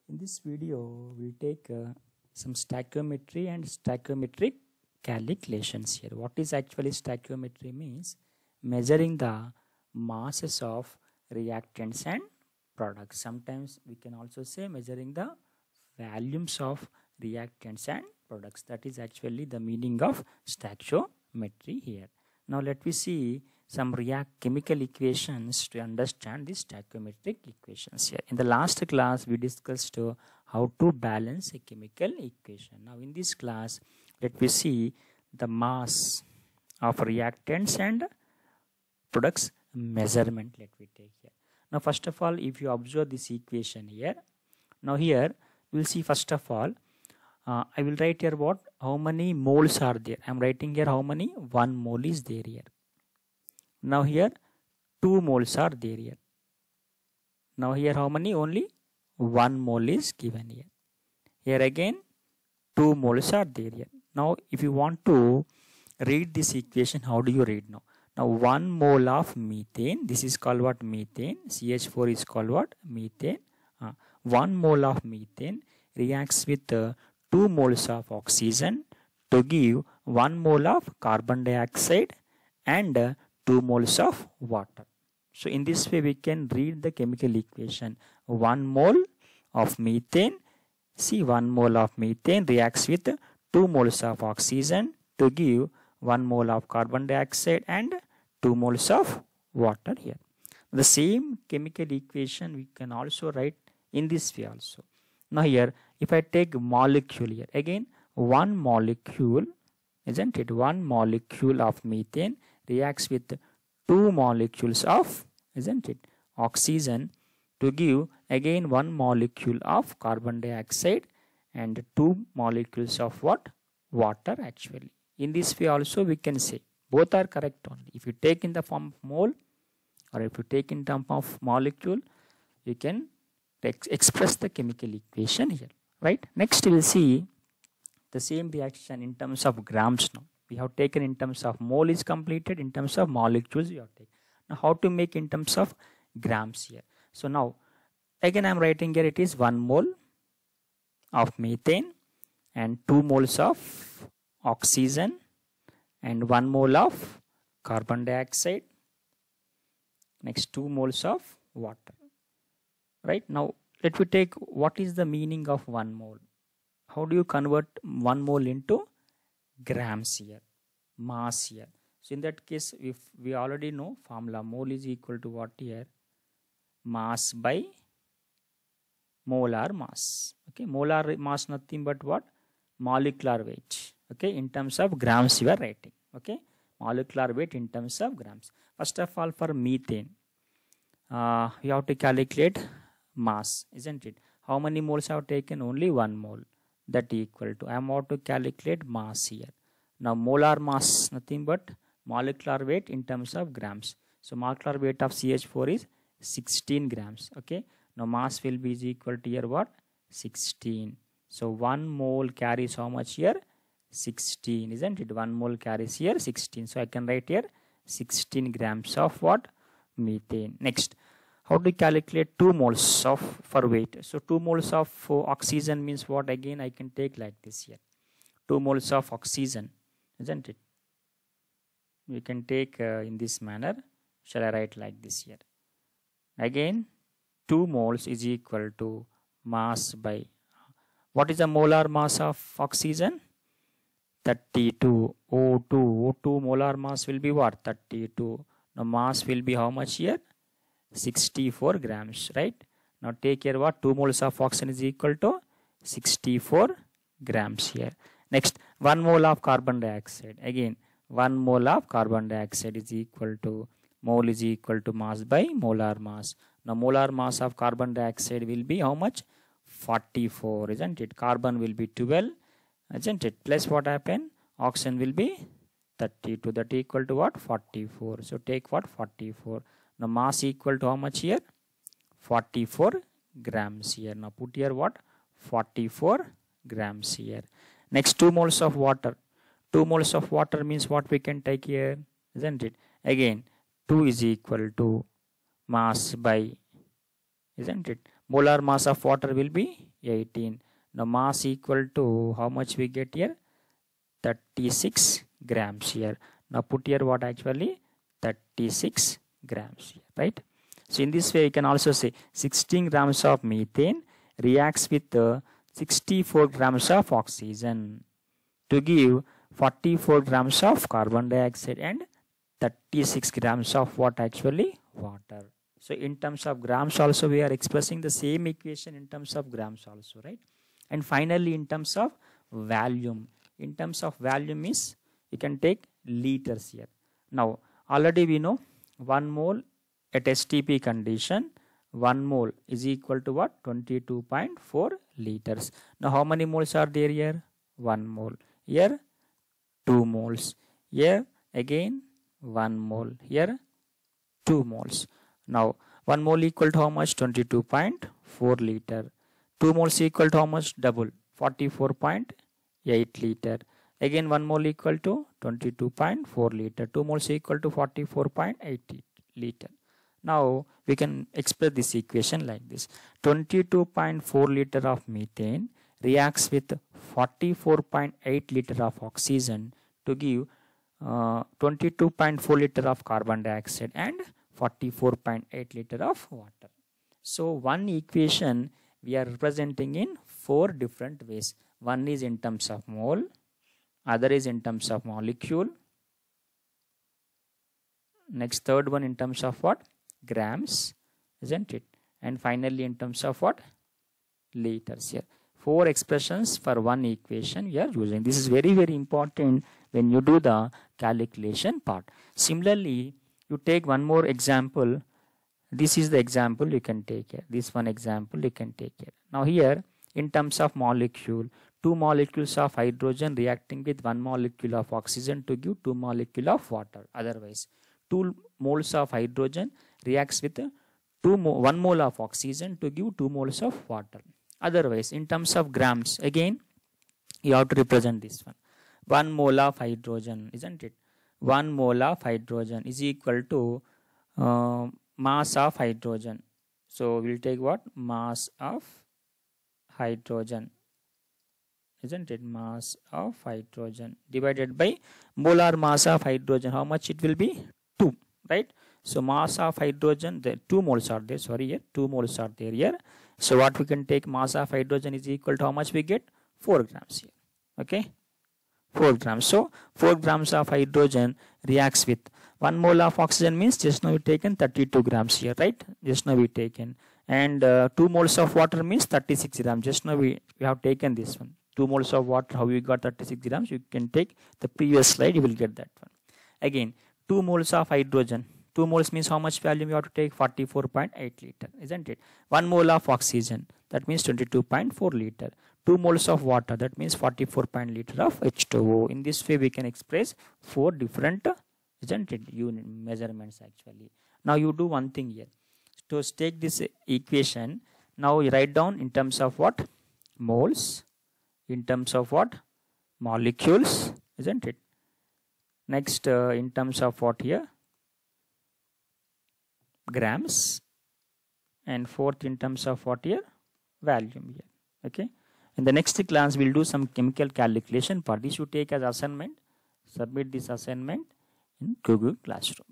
In this video, we'll take some stoichiometry and stoichiometric calculations here. What is actually stoichiometry means? Measuring the masses of reactants and products. Sometimes we can also say measuring the volumes of reactants and products. That is actually the meaning of stoichiometry here. Now let me see some chemical equations to understand these stoichiometric equations here. In the last class, we discussed how to balance a chemical equation. Now in this class, let me see the mass of reactants and products measurement. Let me take here. Now first of all, if you observe this equation here, now here we will see first of all, I will write here what, how many moles are there. I am writing here how many, 1 mole is there here. Now here 2 moles are there here. Now here how many, only 1 mole is given here. Here again 2 moles are there here. Now if you want to read this equation, how do you read now? Now 1 mole of methane, this is called what, methane. CH4 is called what, methane. 1 mole of methane reacts with 2 moles of oxygen to give 1 mole of carbon dioxide and 2 moles of water. So in this way we can read the chemical equation. 1 mole of methane, see 1 mole of methane reacts with 2 moles of oxygen to give 1 mole of carbon dioxide and 2 moles of water here. The same chemical equation we can also write in this way also. Now here if I take molecule here, again 1 molecule, isn't it, 1 molecule of methane reacts with 2 molecules of, isn't it, oxygen to give again 1 molecule of carbon dioxide and 2 molecules of what, water actually. In this way also we can say both are correct only. If you take in the form of mole or if you take in terms of molecule, you can express the chemical equation here, right? Next we will see the same reaction in terms of grams now. We have taken in terms of mole is completed, in terms of molecules we have taken. Now how to make in terms of grams here. So now again I am writing here, it is 1 mole of methane and 2 moles of oxygen and 1 mole of carbon dioxide, next 2 moles of water. Right, now let me take what is the meaning of 1 mole. How do you convert 1 mole into grams here, mass here? So in that case, if we already know formula, mole is equal to what here, mass by molar mass. Okay, molar mass nothing but what, molecular weight. Okay, in terms of grams you are writing. Okay, molecular weight in terms of grams. First of all, for methane, you have to calculate mass, isn't it? How many moles have taken? Only 1 mole. That equal to, I am about to calculate mass here. Now molar mass nothing but molecular weight in terms of grams. So molecular weight of CH4 is 16 grams. Okay, now mass will be is equal to here what, 16. So 1 mole carries how much here, 16, isn't it? 1 mole carries here 16. So I can write here 16 grams of what, methane. Next, how to calculate 2 moles of for weight? So 2 moles of oxygen means what, again I can take like this here. 2 moles of oxygen, isn't it? We can take in this manner. Shall I write like this here? Again 2 moles is equal to mass by, what is the molar mass of oxygen? 32. O2 molar mass will be what, 32. Now mass will be how much here, 64 grams, right? Now take here what, 2 moles of oxygen is equal to 64 grams here. Next, 1 mole of carbon dioxide. Again 1 mole of carbon dioxide is equal to, mole is equal to mass by molar mass. Now molar mass of carbon dioxide will be how much, 44, isn't it? Carbon will be 12, isn't it? Plus what happened, oxygen will be 32, that equal to what, 44. So take what, 44. Now mass equal to how much here, 44 grams here. Now put here what, 44 grams here. Next 2 moles of water. 2 moles of water means what we can take here, isn't it? Again 2 is equal to mass by, isn't it, Molar mass of water will be 18. Now mass equal to how much we get here? 36 grams here. Now put here what actually? 36 grams here, right? So in this way you can also say 16 grams of methane reacts with 64 grams of oxygen to give 44 grams of carbon dioxide and 36 grams of what actually? Water. So in terms of grams also we are expressing the same equation in terms of grams also, right? And finally in terms of volume. In terms of volume is you can take liters here. Now already we know 1 mole at STP condition, 1 mole is equal to what? 22.4 liters. Now how many moles are there here? 1 mole. Here 2 moles. Here again 1 mole. Here 2 moles. Now 1 mole equal to how much? 22.4 liter. 2 moles equal to how much? Double. 44.8 liter. Again 1 mole equal to 22.4 liter. 2 moles equal to 44.8 liter. Now we can express this equation like this. 22.4 liter of methane reacts with 44.8 liter of oxygen to give 22.4 liter of carbon dioxide and 44.8 liter of water. So one equation we are representing in 4 different ways. One is in terms of mole, other is in terms of molecule, next third one in terms of what? Grams, isn't it? And finally in terms of what? Liters here. 4 expressions for one equation we are using. This is very important when you do the calculation part. Similarly, you take one more example. This is the example you can take here. This one example you can take here. Now here in terms of molecule, 2 molecules of hydrogen reacting with 1 molecule of oxygen to give 2 molecule of water. Otherwise 2 moles of hydrogen reacts with 1 mole of oxygen to give 2 moles of water. Otherwise in terms of grams, again you have to represent this one. 1 mole of hydrogen, isn't it? 1 mole of hydrogen is equal to mass of hydrogen. So we'll take what? Mass of hydrogen, isn't it? Mass of hydrogen divided by molar mass of hydrogen. How much it will be? 2, right? So mass of hydrogen, the 2 moles are there, sorry, here 2 moles are there here. So what we can take, mass of hydrogen is equal to how much we get? 4 grams here. Okay, 4 grams. So 4 grams of hydrogen reacts with 1 mole of oxygen, means just now we taken 32 grams here, right? Just now we taken. And 2 moles of water means 36 grams. Just now we have taken this one. 2 moles of water, how we got 36 grams? You can take the previous slide, you will get that one. Again 2 moles of hydrogen. 2 moles means how much volume you have to take? 44.8 liter, isn't it? 1 mole of oxygen, that means 22.4 liter. 2 moles of water, that means 44 liter of H2O. In this way we can express 4 different, isn't it, unit measurements actually. Now you do one thing here. To take this equation, now you write down in terms of what? Moles, in terms of what? Molecules, isn't it? Next in terms of what here? Grams. And fourth in terms of what here? Volume here. Okay. In the next class we'll do some chemical calculation part. This you take as assignment. Submit this assignment in Google Classroom.